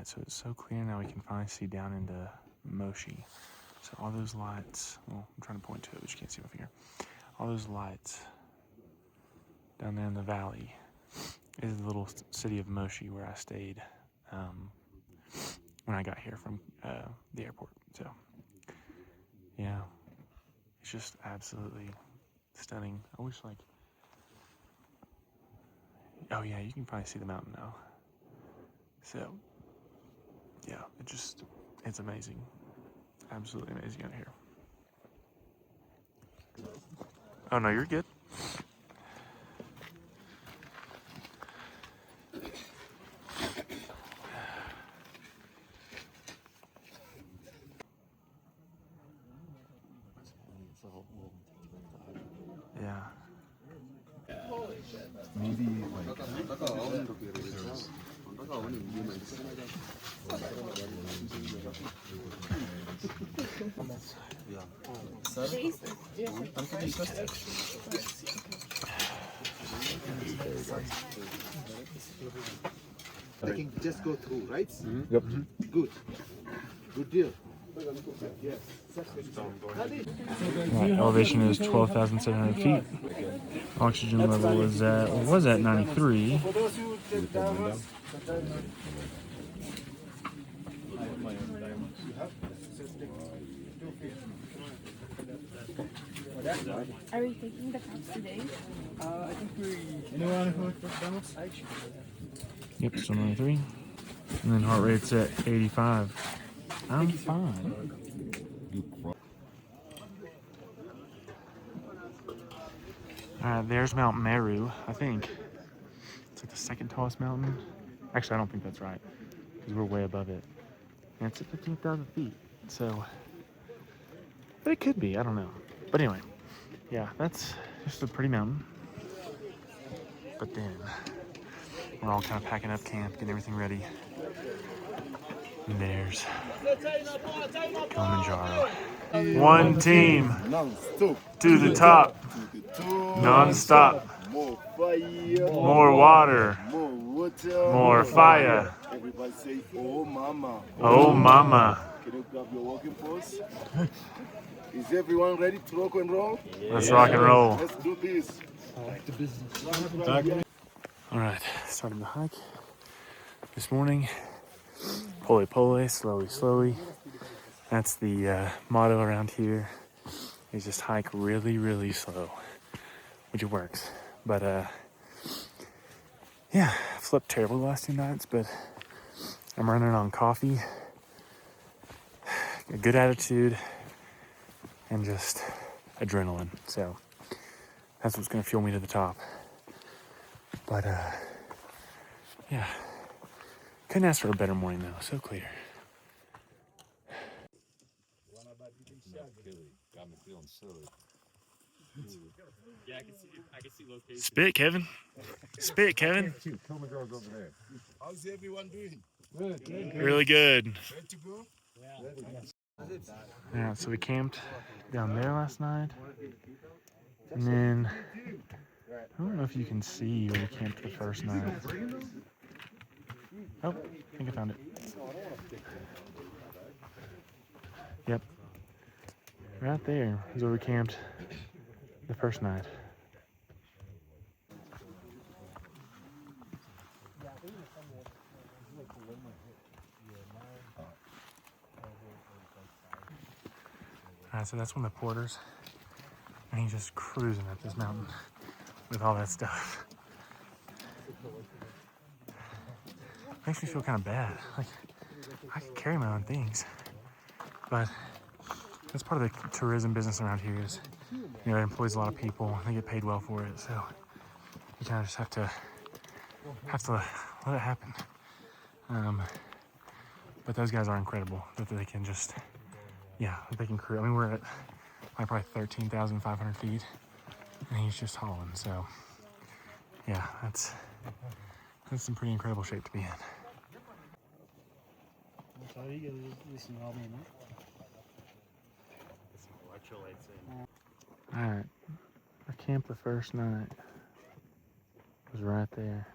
right, so it's so clear now we can finally see down into Moshi. So all those lights, well, I'm trying to point to it, but you can't see my finger. All those lights down there in the valley is the little city of Moshi where I stayed when I got here from the airport. So, yeah, it's just absolutely stunning. I wish, like, oh yeah, you can probably see the mountain now. So, yeah, it's amazing. Absolutely amazing out here. Oh no, you're good. Yeah. Maybe like I can just go through, right? Yep. Good. Good deal. Elevation is 12,700 feet. Oxygen level is was at 93. Are we taking the cups today? I think anyone who demos? Yep, still 93. And then heart rate's at 85. I'm fine. There's Mount Meru, I think. It's like the second tallest mountain. Actually, I don't think that's right, because we're way above it. And it's at 15,000 feet, so, but it could be, I don't know. But anyway, yeah, that's just a pretty mountain. But then, we're all kind of packing up camp, getting everything ready. And there's Kilimanjaro. One team to the top, non-stop. More water, more fire. Everybody say, oh mama. Oh mama. Can you grab your walking pose? Is everyone ready to rock and roll? Let's rock and roll. Let's do this. All right, starting the hike this morning. Pole pole, slowly, slowly. That's the motto around here. Is just hike really, really slow, which it works. But yeah, I've slept terrible the last 2 nights, but I'm running on coffee, a good attitude, and just adrenaline. So that's what's gonna fuel me to the top. But yeah, couldn't ask for a better morning though. So clear. Spit, Kevin. Spit, Kevin. How's everyone doing? Really good. Ready to go? Yeah, so we camped down there last night. And then, I don't know if you can see where we camped the first night. Oh, I think I found it. Yep. Right there is where we camped the first night. Alright, so that's one of the porters. And he's just cruising up this mountain with all that stuff. Makes me feel kind of bad. Like, I can carry my own things. But that's part of the tourism business around here is, you know, it employs a lot of people. They get paid well for it. So you kind of just have to let it happen. But those guys are incredible that they can just, yeah, they can crew. I mean, we're at like probably 13,500 feet, and he's just hauling. So, yeah, that's some pretty incredible shape to be in. All right, our camp the first night was right there.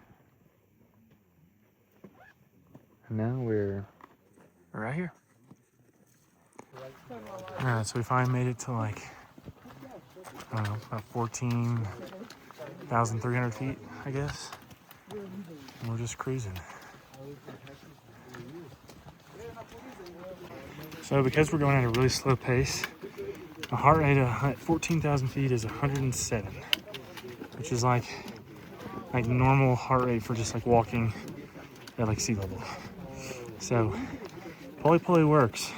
And now we're right here. Alright, so we finally made it to like, I don't know, about 14,300 feet, I guess. And we're just cruising. So because we're going at a really slow pace, the heart rate at 14,000 feet is 107, which is like normal heart rate for just like walking at like sea level. So poly works.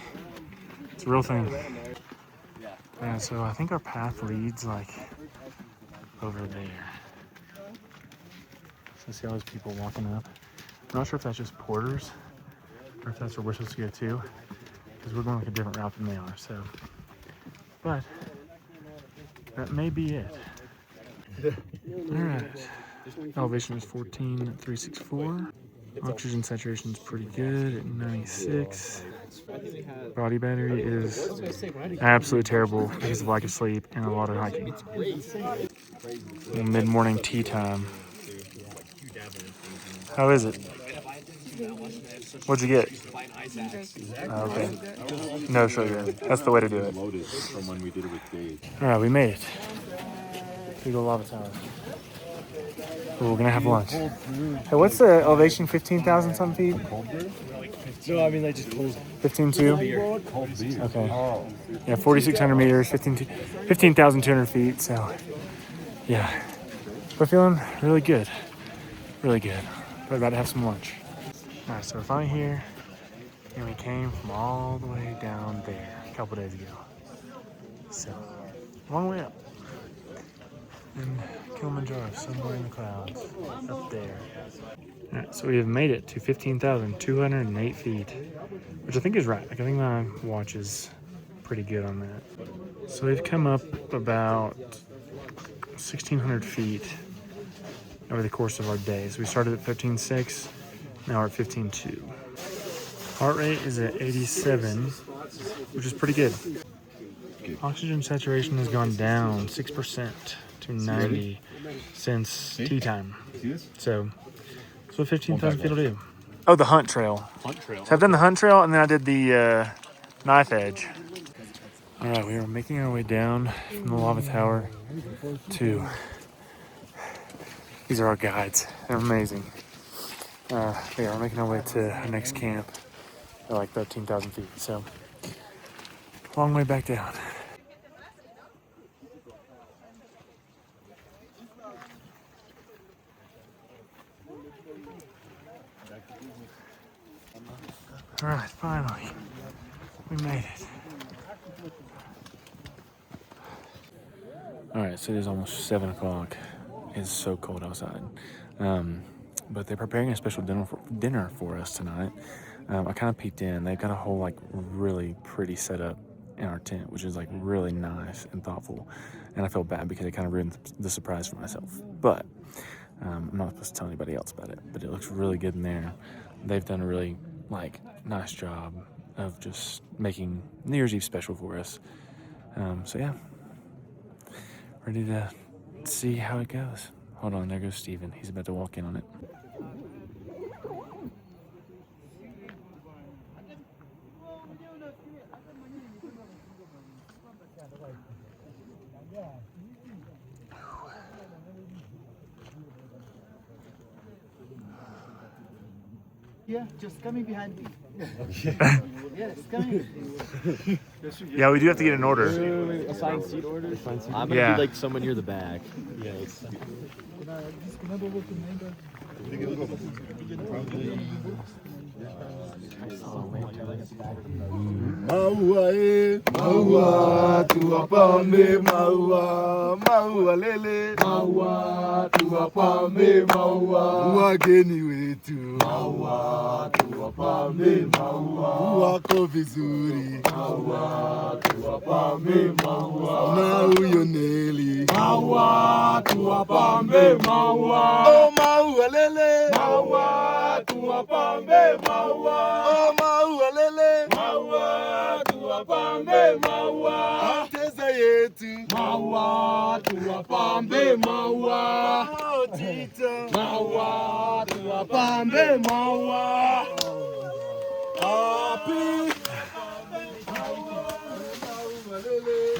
It's a real thing. And so I think our path leads like over there. So see all those people walking up. I'm not sure if that's just porters or if that's where we're supposed to go to, because we're going like a different route than they are. So, but that may be it. All right. Elevation is 14,364. Oxygen saturation is pretty good at 96. Body battery is absolutely terrible because of lack of sleep and a lot of hiking. Mid-morning tea time. How is it? What'd you get? Oh, okay. No sugar. That's the way to do it. All right, we made it. We go lava tower. Ooh, we're gonna have lunch. Hey, what's the elevation? 15,000 something feet? No, I mean like just cold. 15.2? Okay. Yeah, 4,600 meters, 15,200 feet. So, yeah, we're feeling really good. Really good. We're about to have some lunch. All right, so we're finally here, and we came from all the way down there a couple days ago. So, long way up. And Kilimanjaro, somewhere in the clouds, up there. All right, so we have made it to 15,208 feet, which I think is right. Like, I think my watch is pretty good on that. So we've come up about 1,600 feet over the course of our day. So we started at 13.6, now we're at 15.2. Heart rate is at 87, which is pretty good. Oxygen saturation has gone down 6% to 90 since tea time. So that's what 15,000 feet will do. Oh, the hunt trail. So I've done the hunt trail, and then I did the knife edge. All right, we are making our way down from the lava tower to, these are our guides. They're amazing. Yeah, we're making our way to our next camp at like 13,000 feet. So long way back down. All right, finally, we made it. All right, so it is almost 7 o'clock. It's so cold outside. But they're preparing a special dinner for us tonight. I kind of peeked in. They've got a whole like really pretty setup in our tent, which is like really nice and thoughtful. And I felt bad because it kind of ruined the surprise for myself. But I'm not supposed to tell anybody else about it. But it looks really good in there. They've done a really like nice job of just making New Year's Eve special for us. So yeah, ready to see how it goes. Hold on, there goes Steven. He's about to walk in on it. Yeah, just coming behind me. Yes, coming. Yeah, we do have to get an order. Assigned seat order? I'm gonna Yeah. be like someone near the back. Yeah, it's... Maua maua tuwapambe maua maua lele maua tuwapambe maua wageni wetu maua tuwapambe maua wako vizuri maua tuwapambe maua na huyo Neli maua tuwapambe maua oh maua lele maua tuwapambe maua oh maua lele maua tuwapambe maua ateza yetu maua tuwapambe maua oh tita maua tuwapambe maua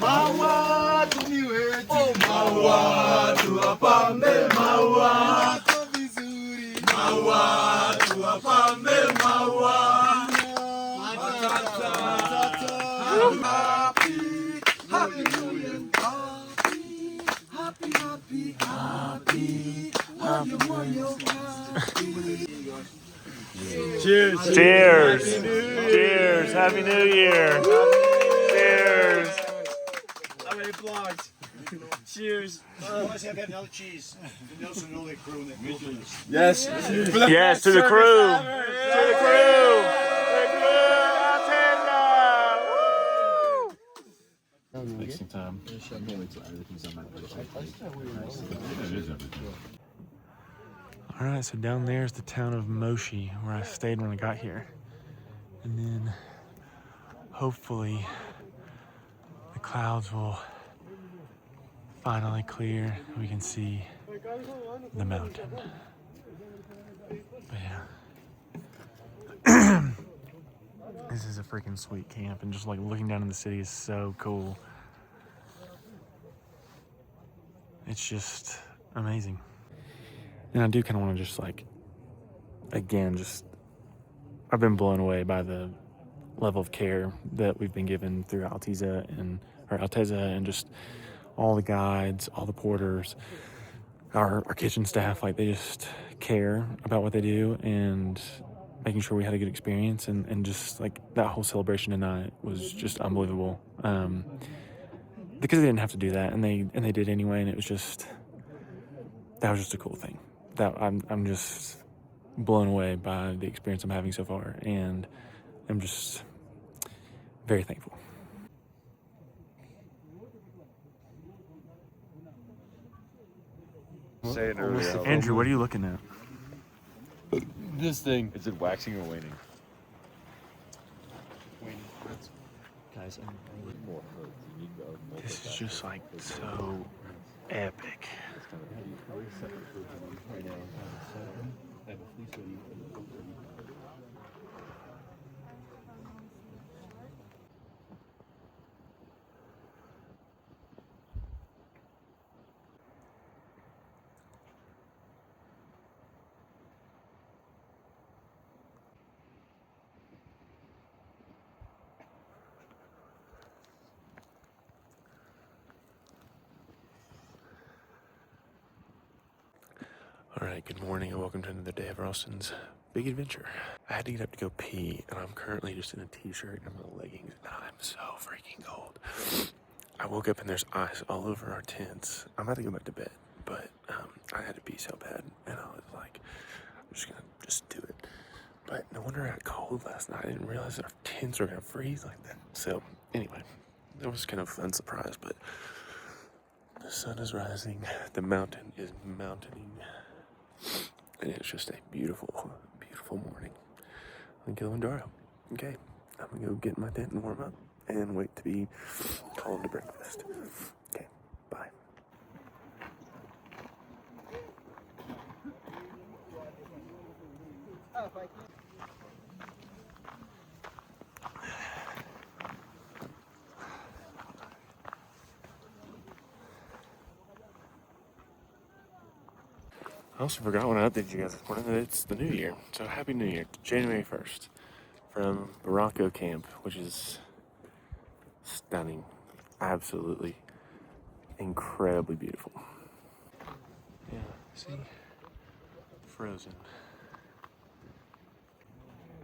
Maua tumiwe maua tuwapambe maua vizuri maua tuwapambe maua matata happy happy new year happy happy happy happy moyo Cheers. Cheers. Cheers. Happy New Year. Cheers. How many vlogs? Cheers. Unless I got another cheese. The Nelson only crew that Yes. Yes, to the crew. To the crew. Wasting time. All right, so down there is the town of Moshi, where I stayed when I got here. And then hopefully the clouds will finally clear. We can see the mountain. But yeah. This is a freaking sweet camp, and just like looking down in the city is so cool. It's just amazing. And I do kind of want to just like, again, I've been blown away by the level of care that we've been given through Alteza and just all the guides, all the porters, our kitchen staff. Like, they just care about what they do and making sure we had a good experience, and just like that whole celebration tonight was just unbelievable. Because they didn't have to do that, and they did anyway, and that was just a cool thing. That I'm just blown away by the experience I'm having so far, and I'm just very thankful. Say it earlier. Andrew, what are you looking at? This thing. Is it waxing or waning? Guys, This is just like so epic. All right, good morning and welcome to another day of Ralston's big adventure. I had to get up to go pee, and I'm currently just in a t-shirt and my leggings, and I'm so freaking cold. I woke up and there's ice all over our tents. I'm about to go back to bed, but I had to pee so bad, and I was like, I'm just gonna do it. But no wonder I got cold last night. I didn't realize our tents were gonna freeze like that. So anyway, that was kind of a fun surprise, but the sun is rising, the mountain is mountaining. And it's just a beautiful, beautiful morning in Kilimanjaro. Okay, I'm gonna go get in my tent and warm up and wait to be called to breakfast. Okay, bye. I also forgot when I updated you guys this morning that it's the new year. So happy new year, January 1st, from Barranco Camp, which is stunning, absolutely incredibly beautiful. Yeah, see, frozen,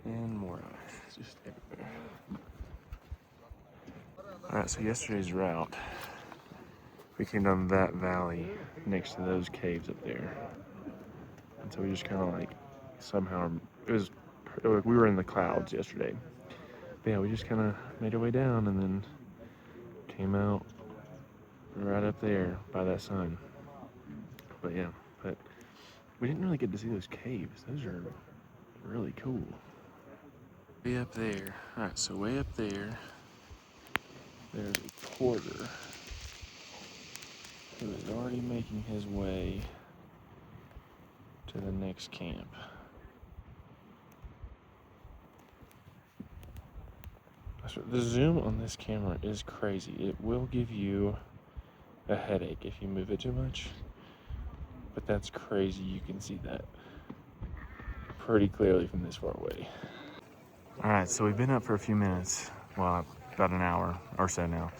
and more ice, just everywhere. All right, so yesterday's route, we came down that valley next to those caves up there. And so we just kind of like somehow, we were in the clouds yesterday. But yeah, we just kind of made our way down and then came out right up there by that sign. But yeah, but we didn't really get to see those caves. Those are really cool. Way up there. All right, so way up there, there's a porter who is already making his way to the next camp. The zoom on this camera is crazy. It will give you a headache if you move it too much. But that's crazy. You can see that pretty clearly from this far away. All right, so we've been up for a few minutes. Well, about an hour or so now.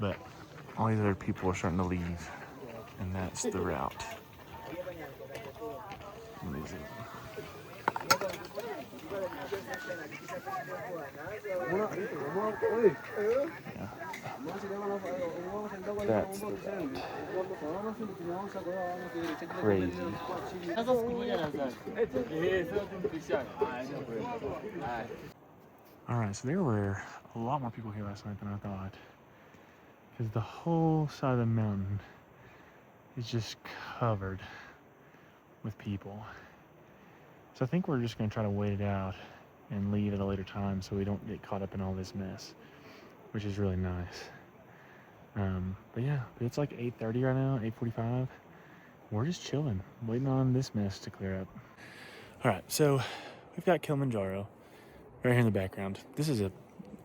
But all these other people are starting to leave. And that's the route. Amazing. Yeah. That's the route. Crazy. All right, so there were a lot more people here last night than I thought. Because the whole side of the mountain is just covered with people. So I think we're just gonna try to wait it out and leave at a later time so we don't get caught up in all this mess, which is really nice. But yeah, it's like 8:30 right now, 8:45. We're just chilling, waiting on this mess to clear up. All right, so we've got Kilimanjaro right here in the background. This is an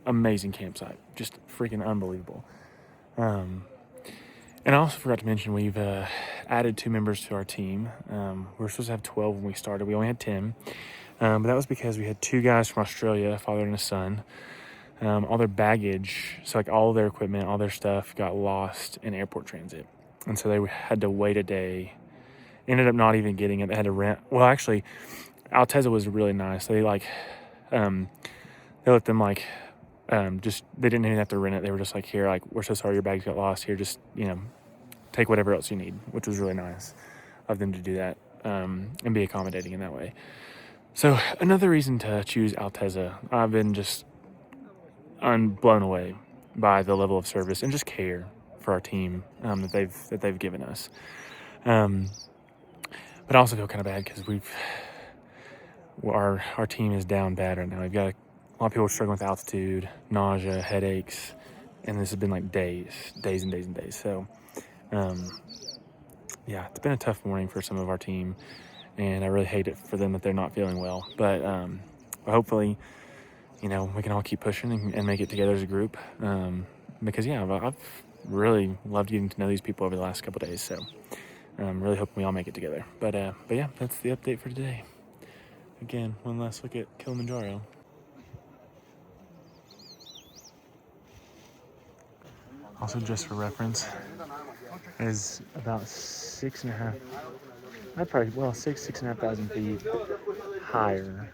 amazing campsite, just freaking unbelievable. And I also forgot to mention we've added 2 members to our team. We were supposed to have 12 when we started. We only had 10. But that was because we had 2 guys from Australia, a father and a son. All their baggage, so like all their equipment, all their stuff got lost in airport transit. And so they had to wait a day. Ended up not even getting it. They had to rent. Well, actually, Alteza was really nice. They like, they let them like, just, they didn't even have to rent it. They were just like, here, like, we're so sorry your bags got lost. Here, just, take whatever else you need, which was really nice of them to do that, and be accommodating in that way. So another reason to choose Alteza. I've been just blown away by the level of service and just care for our team that they've given us. But I also feel kind of bad because our team is down bad right now. We've got a lot of people struggling with altitude, nausea, headaches, and this has been like days and days and days. So yeah, it's been a tough morning for some of our team, and I really hate it for them that they're not feeling well. But hopefully, we can all keep pushing and make it together as a group. Because yeah, I've really loved getting to know these people over the last couple of days. So really hoping we all make it together. But yeah, that's the update for today. Again, one last look at Kilimanjaro. Also, just for reference, is about 6.5. I'd probably 6,500 feet higher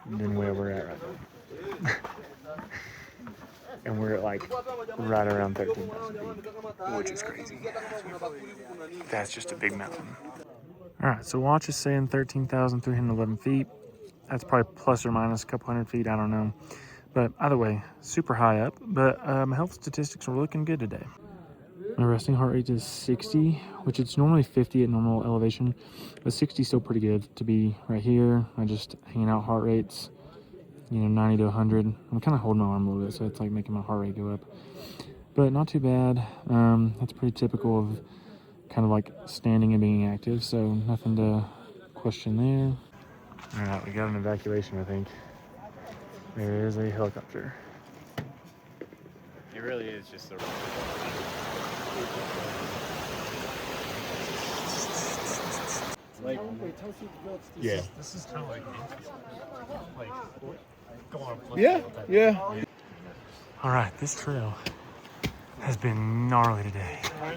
than where we're at right now. And we're at like right around 13,000 feet, which is crazy. That's just a big mountain. All right, so watch is saying 13,311 feet. That's probably plus or minus a couple hundred feet, I don't know. But either way, super high up. But my health statistics are looking good today. My resting heart rate is 60, which it's normally 50 at normal elevation, but 60 is still pretty good to be right here. I just hanging out heart rates, 90 to 100. I'm kind of holding my arm a little bit, so it's like making my heart rate go up. But not too bad. That's pretty typical of kind of like standing and being active, so nothing to question there. All right, we got an evacuation, I think. There is a helicopter. It really is just the. Yeah. This is kind of like go on. Yeah. All right, this trail has been gnarly today. A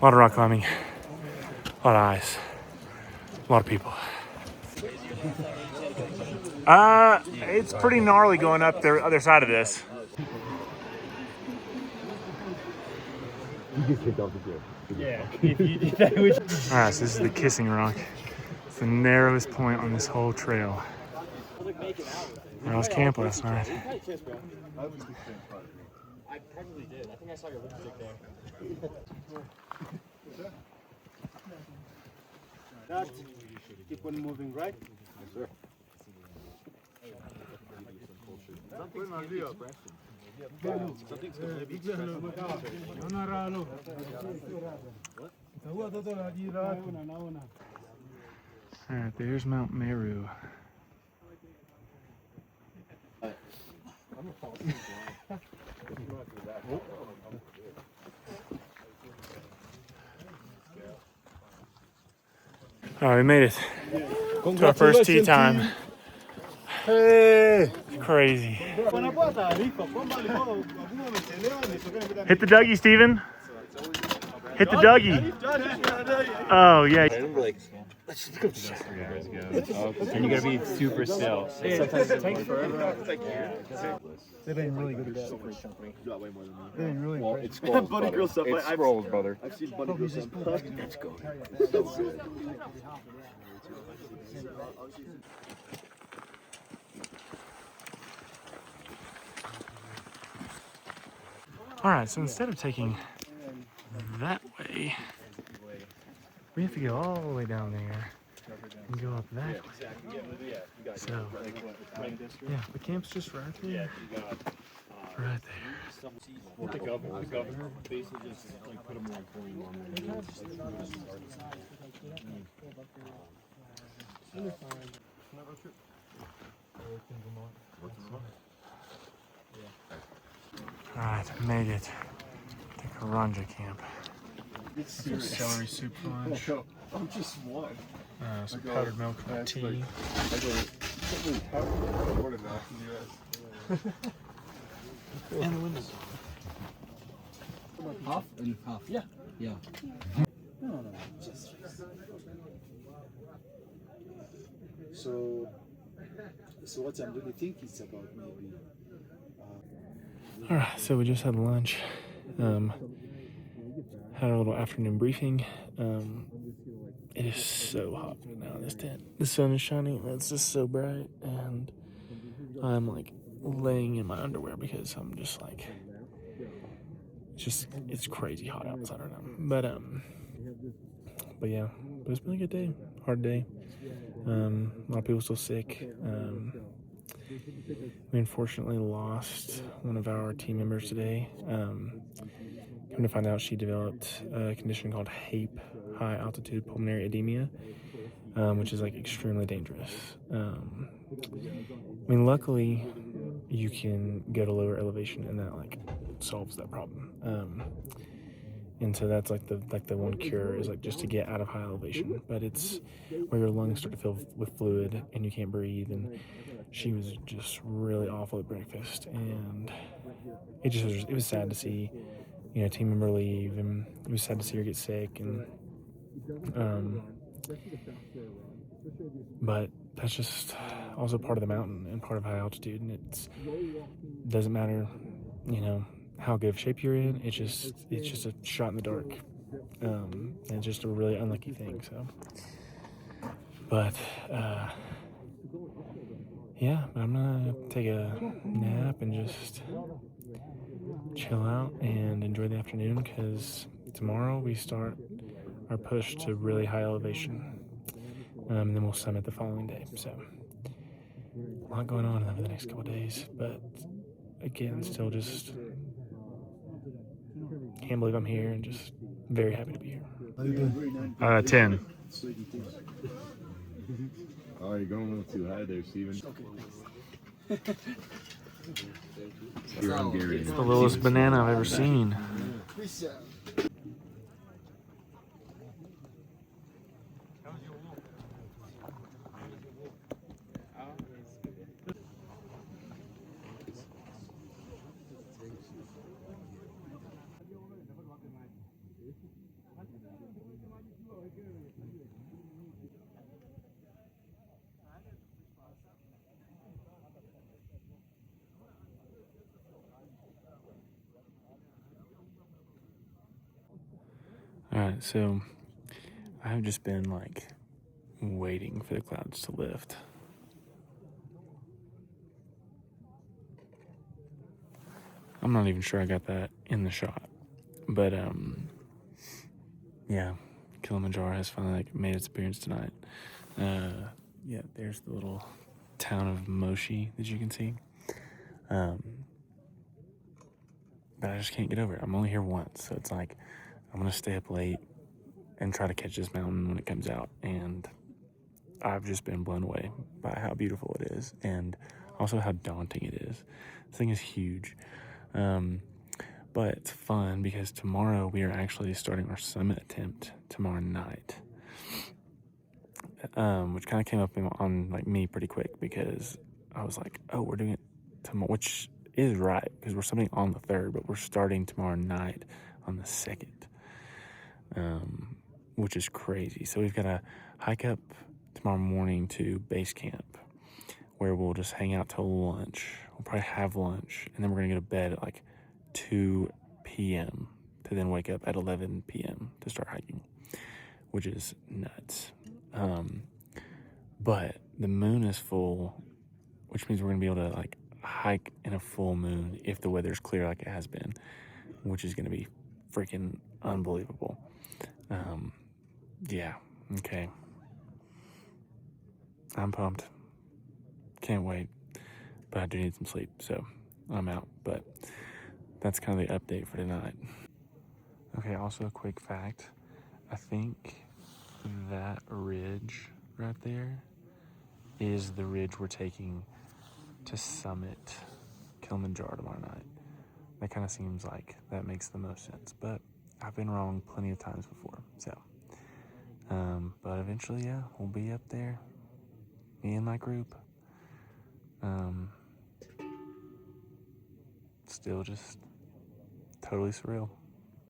lot of rock climbing, a lot of ice, a lot of people. It's pretty gnarly going up the other side of this. You just take off the grip. Yeah, if you did that, would. All right, so this is the Kissing Rock. It's the narrowest point on this whole trail. I was camp last night. I probably did. I think I saw your lipstick there. That, keep on moving, right? All right, there's Mount Meru. All right, we made it to our first tea time. Hey! Crazy. Hit the Dougie, Steven. Hit the Dougie. Oh, yeah. And you gotta be super still. Sometimes it takes forever. They've been really good at that. They've been really Well, impressive. it's scrolls, Bunny brother. Grill stuff. It's scrolls, brother. I've seen Bunny Grill stuff. Let's go. So good. All right, so instead of taking that way, we have to go all the way down there and go up that way. So, yeah, the camp's just right there. Right there. The governor basically just like put a moratorium on All right, made it to Karanja camp. Celery soup lunch. I'm just one. Some powdered milk for tea. And the windows. Half and half. Yeah. Yeah. No, just so what I'm really thinking is about maybe. All right, so we just had lunch. Had our little afternoon briefing. It is so hot right now in this tent. The sun is shining and it's just so bright, and I'm like laying in my underwear because I'm just like, it's crazy hot outside right now. But yeah, but it's been a good day, hard day. A lot of people still sick. We unfortunately lost one of our team members today. Come to find out, she developed a condition called HAPE, high altitude pulmonary edema, which is like extremely dangerous. I mean, luckily, you can go to lower elevation, and that like solves that problem. And so that's like the one cure is like just to get out of high elevation. But it's where your lungs start to fill with fluid and you can't breathe. And she was just really awful at breakfast, and it was sad to see, you know, a team member leave, and it was sad to see her get sick. And but that's just also part of the mountain and part of high altitude, and it doesn't matter, you know, how good of shape you're in. It's just a shot in the dark, and it's just a really unlucky thing. So, but yeah, but I'm gonna take a nap and just chill out and enjoy the afternoon, because tomorrow we start our push to really high elevation, and then we'll summit the following day. So a lot going on over the next couple days, but again, still just can't believe I'm here and just very happy to be here. 10. Oh, you're going a little too high there, Steven. You're Hungarian. It's the littlest banana I've ever seen. Alright, so I've just been like waiting for the clouds to lift. I'm not even sure I got that in the shot, but yeah, Kilimanjaro has finally like made its appearance tonight. Yeah, there's the little town of Moshi that you can see. But I just can't get over it. I'm only here once, so it's like I'm gonna stay up late and try to catch this mountain when it comes out, and I've just been blown away by how beautiful it is and also how daunting it is. This thing is huge. But it's fun because tomorrow we are actually starting our summit attempt tomorrow night. Which kind of came up on like me pretty quick because I was like, oh, we're doing it tomorrow, which is right because we're summiting on the 3rd, but we're starting tomorrow night on the 2nd, which is crazy. So we've got to hike up tomorrow morning to base camp where we'll just hang out till lunch. We'll probably have lunch and then we're going to go to bed at like 2 p.m. to then wake up at 11 p.m. to start hiking, which is nuts. But the moon is full, which means we're going to be able to like hike in a full moon if the weather's clear like it has been, which is going to be freaking unbelievable. Yeah, okay. I'm pumped. Can't wait. But I do need some sleep, so I'm out. But that's kind of the update for tonight. Okay, also a quick fact. I think that ridge right there is the ridge we're taking to summit Kilimanjaro tomorrow night. That kind of seems like that makes the most sense, but I've been wrong plenty of times before. So, but eventually, yeah, we'll be up there, me and my group. Still just totally surreal.